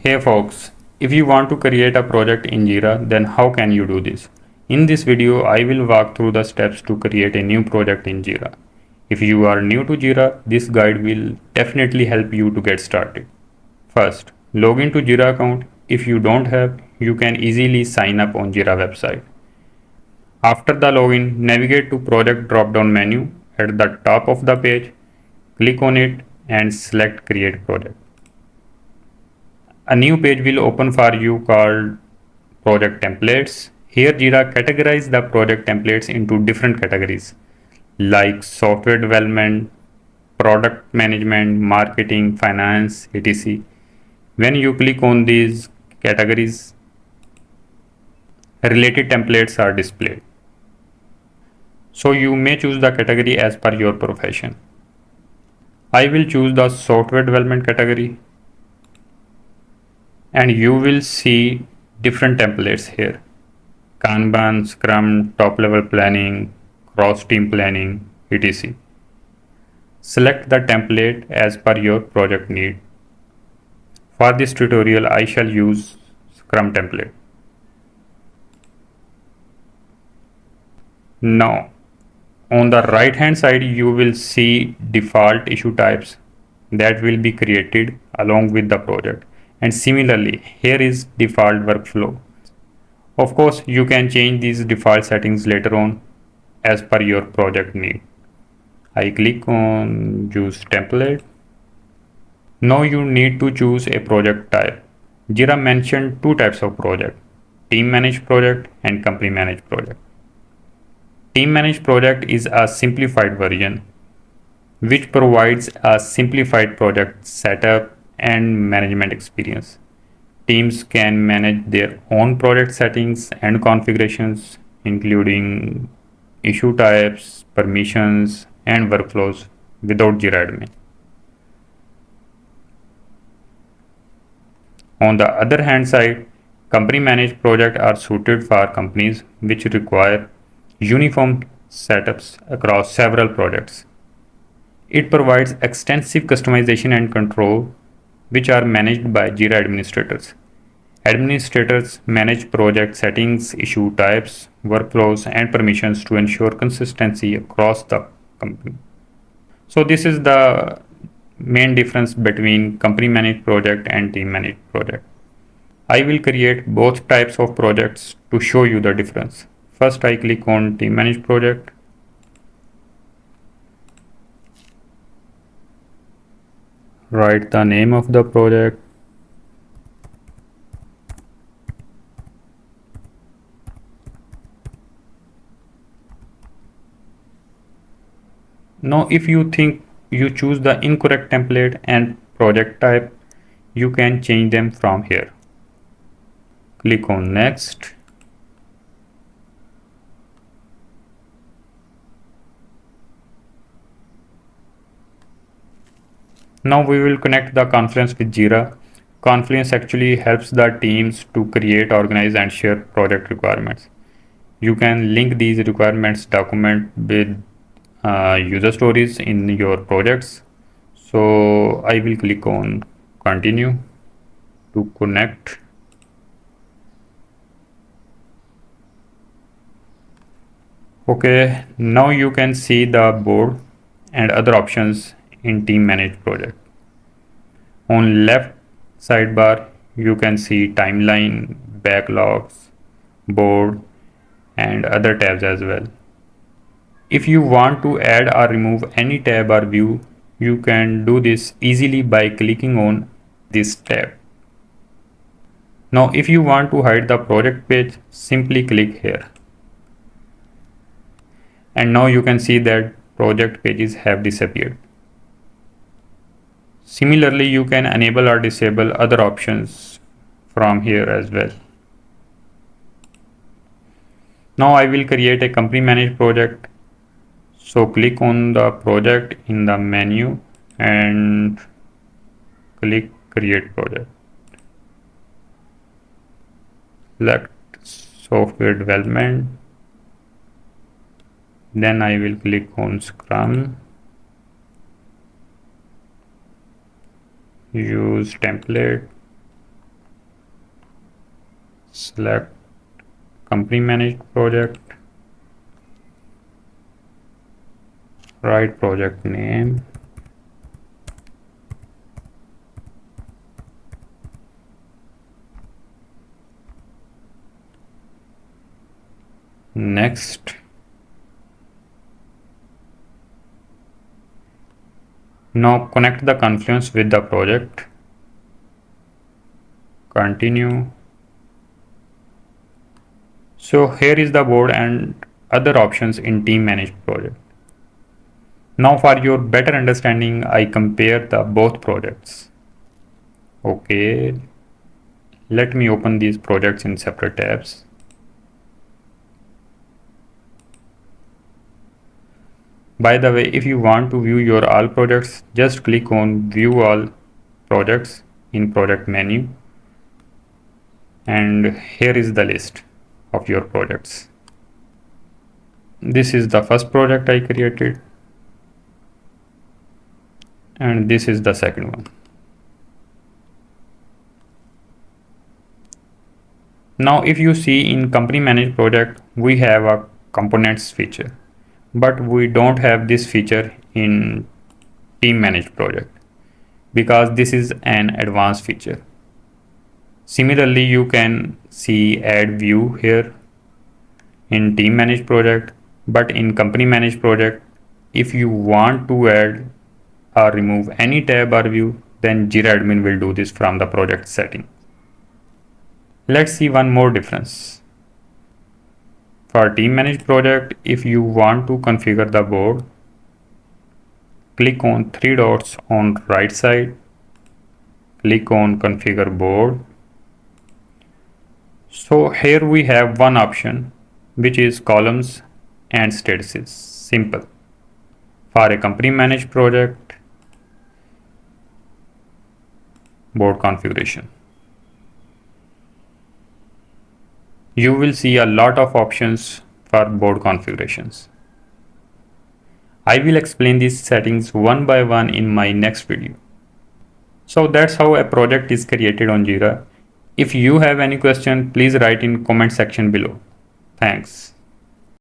Hey folks, if you want to create a project in Jira, then how can you do this? In this video, I will walk through the steps to create a new project in Jira. If you are new to Jira, this guide will definitely help you to get started. First, log into Jira account. If you don't have, you can easily sign up on Jira website. After the login, navigate to project drop-down menu at the top of the page, click on it and select create project. A new page will open for you called project templates. Here Jira categorize the project templates into different categories like software development, product management, marketing, finance, etc. When you click on these categories, related templates are displayed. So you may choose the category as per your profession. I will choose the software development category and you will see different templates here. Kanban, Scrum, top level planning, cross team planning, etc. Select the template as per your project need. For this tutorial, I shall use Scrum template. Now, on the right hand side, you will see default issue types that will be created along with the project. And similarly, here is default workflow. Of course, you can change these default settings later on as per your project need. I click on use template. Now you need to choose a project type. Jira mentioned two types of project, team managed project and company managed project. Team managed project is a simplified version which provides a simplified project setup and management experience. Teams can manage their own project settings and configurations, including issue types, permissions, and workflows without Jira admin. On the other hand side, company managed projects are suited for companies which require uniform setups across several projects. It provides extensive customization and control which are managed by Jira administrators. Administrators manage project settings, issue types, workflows, and permissions to ensure consistency across the company. So this is the main difference between company managed project and team managed project. I will create both types of projects to show you the difference. First, I click on team managed project. Write the name of the project. Now, if you think you choose the incorrect template and project type, you can change them from here. Click on next. Now we will connect the Confluence with Jira. Confluence actually helps the teams to create, organize and share project requirements. You can link these requirements document with user stories in your projects. So I will click on continue to connect. Okay, now you can see the board and other options in team managed project. On left sidebar, you can see timeline, backlogs, board and other tabs as well. If you want to add or remove any tab or view, you can do this easily by clicking on this tab. Now if you want to hide the project page, simply click here. And now you can see that project pages have disappeared. Similarly, you can enable or disable other options from here as well. Now I will create a company managed project. So click on the project in the menu and click create project. Select software development. Then I will click on Scrum. Use template. Select company managed project, write project name, next. Now connect the Confluence with the project, continue. So here is the board and other options in team managed project. Now for your better understanding, I compare the both projects. Okay, let me open these projects in separate tabs. By the way, if you want to view your all projects, just click on view all projects in project menu, and here is the list of your projects. This is the first project I created, and this is the second one. Now if you see in company managed project, we have a components feature, but we don't have this feature in team managed project because this is an advanced feature. Similarly, you can see add view here in team managed project, but in company managed project, if you want to add or remove any tab or view, then Jira admin will do this from the project setting. Let's see one more difference. For team managed project, if you want to configure the board, click on three dots on right side, click on configure board. So here we have one option which is columns and statuses. Simple. For a company managed project, board configuration. You will see a lot of options for board configurations. I will explain these settings one by one in my next video. So that's how a project is created on Jira. If you have any question, please write in comment section below. Thanks.